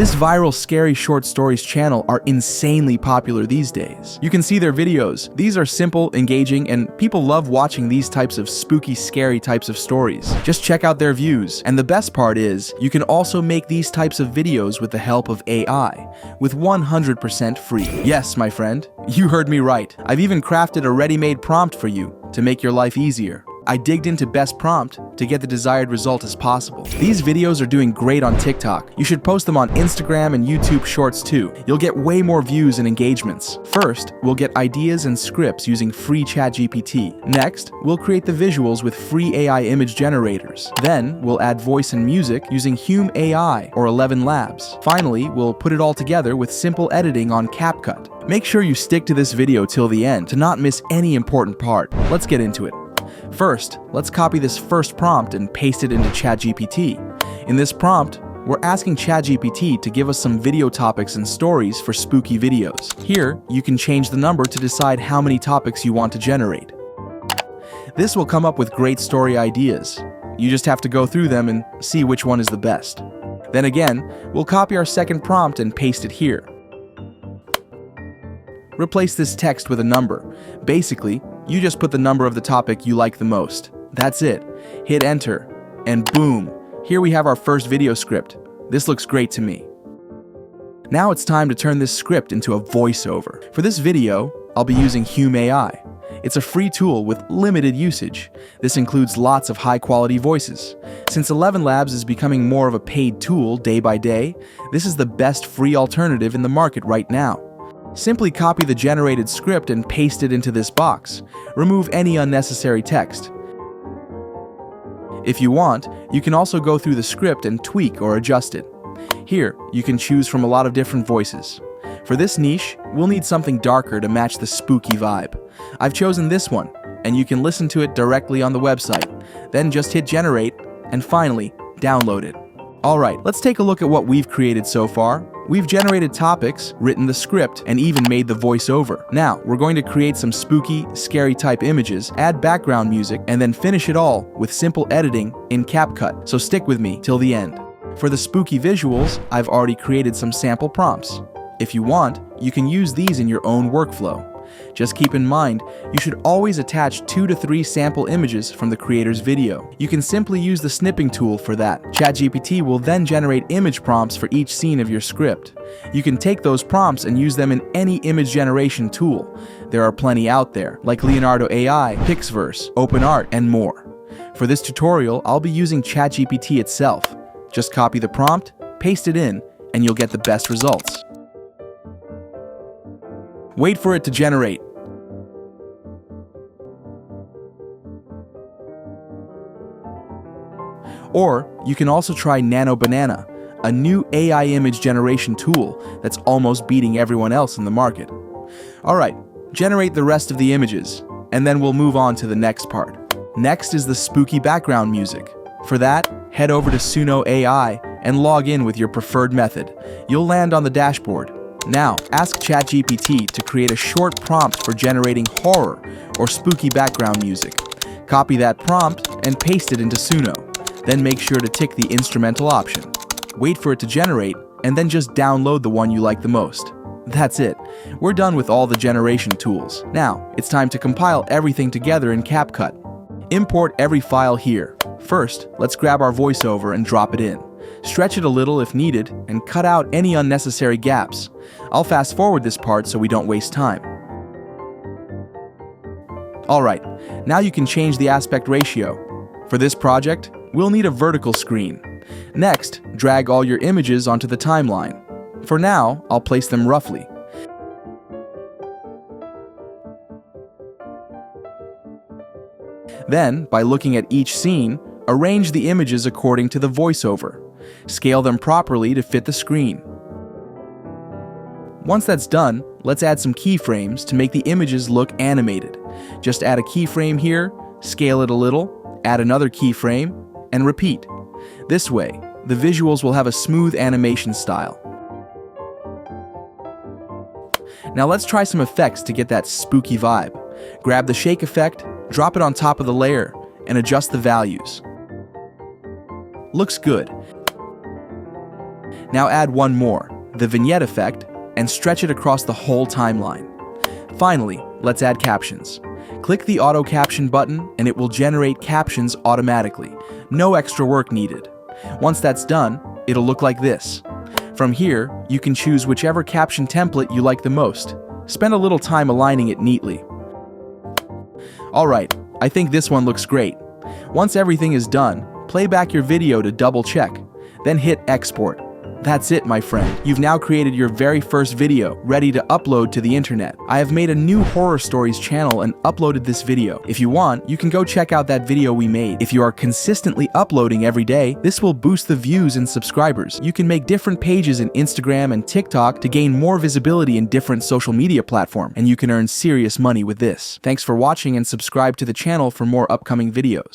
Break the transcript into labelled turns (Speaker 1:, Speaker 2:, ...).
Speaker 1: This viral scary short stories channel are insanely popular these days. You can see their videos. These are simple, engaging, and people love watching these types of spooky, scary types of stories. Just check out their views. And the best part is, you can also make these types of videos with the help of AI, with 100% free. Yes, my friend, you heard me right. I've even crafted a ready-made prompt for you to make your life easier. I digged into best prompt to get the desired result as possible. These videos are doing great on TikTok. You should post them on Instagram and YouTube Shorts too. You'll get way more views and engagements. First, we'll get ideas and scripts using free ChatGPT. Next, we'll create the visuals with free AI image generators. Then, we'll add voice and music using Hume AI or 11 Labs. Finally, we'll put it all together with simple editing on CapCut. Make sure you stick to this video till the end to not miss any important part. Let's get into it. First, let's copy this first prompt and paste it into ChatGPT. In this prompt, we're asking ChatGPT to give us some video topics and stories for spooky videos. Here, you can change the number to decide how many topics you want to generate. This will come up with great story ideas. You just have to go through them and see which one is the best. Then again, we'll copy our second prompt and paste it here. Replace this text with a number. Basically, you just put the number of the topic you like the most. That's it. Hit enter, and boom, here we have our first video script. This looks great to me. Now it's time to turn this script into a voiceover. For this video, I'll be using Hume AI. It's a free tool with limited usage. This includes lots of high-quality voices. Since 11 Labs is becoming more of a paid tool day by day, this is the best free alternative in the market right now. Simply copy the generated script and paste it into this box. Remove any unnecessary text. If you want, you can also go through the script and tweak or adjust it. Here, you can choose from a lot of different voices. For this niche, we'll need something darker to match the spooky vibe. I've chosen this one, and you can listen to it directly on the website. Then just hit generate, and finally, download it. Alright, let's take a look at what we've created so far. We've generated topics, written the script, and even made the voiceover. Now, we're going to create some spooky, scary type images, add background music, and then finish it all with simple editing in CapCut. So stick with me till the end. For the spooky visuals, I've already created some sample prompts. If you want, you can use these in your own workflow. Just keep in mind, you should always attach 2 to 3 sample images from the creator's video. You can simply use the snipping tool for that. ChatGPT will then generate image prompts for each scene of your script. You can take those prompts and use them in any image generation tool. There are plenty out there, like Leonardo AI, Pixverse, OpenArt, and more. For this tutorial, I'll be using ChatGPT itself. Just copy the prompt, paste it in, and you'll get the best results. Wait for it to generate. Or you can also try Nano Banana, a new AI image generation tool that's almost beating everyone else in the market. Alright, generate the rest of the images, and then we'll move on to the next part. Next is the spooky background music. For that, head over to Suno AI and log in with your preferred method. You'll land on the dashboard. Now, ask ChatGPT to create a short prompt for generating horror or spooky background music. Copy that prompt and paste it into Suno. Then make sure to tick the instrumental option. Wait for it to generate, and then just download the one you like the most. That's it. We're done with all the generation tools. Now, it's time to compile everything together in CapCut. Import every file here. First, let's grab our voiceover and drop it in. Stretch it a little if needed, and cut out any unnecessary gaps. I'll fast forward this part so we don't waste time. Alright, now you can change the aspect ratio. For this project, we'll need a vertical screen. Next, drag all your images onto the timeline. For now, I'll place them roughly. Then, by looking at each scene, arrange the images according to the voiceover. Scale them properly to fit the screen. Once that's done, let's add some keyframes to make the images look animated. Just add a keyframe here, scale it a little, add another keyframe, and repeat. This way, the visuals will have a smooth animation style. Now let's try some effects to get that spooky vibe. Grab the shake effect, drop it on top of the layer, and adjust the values. Looks good. Now add one more, the vignette effect, and stretch it across the whole timeline. Finally, let's add captions. Click the auto caption button and it will generate captions automatically. No extra work needed. Once that's done, it'll look like this. From here, you can choose whichever caption template you like the most. Spend a little time aligning it neatly. Alright, I think this one looks great. Once everything is done, play back your video to double check, then hit export. That's it, my friend. You've now created your very first video, ready to upload to the internet. I have made a new horror stories channel and uploaded this video. If you want, you can go check out that video we made. If you are consistently uploading every day, this will boost the views and subscribers. You can make different pages in Instagram and TikTok to gain more visibility in different social media platforms, and you can earn serious money with this. Thanks for watching and subscribe to the channel for more upcoming videos.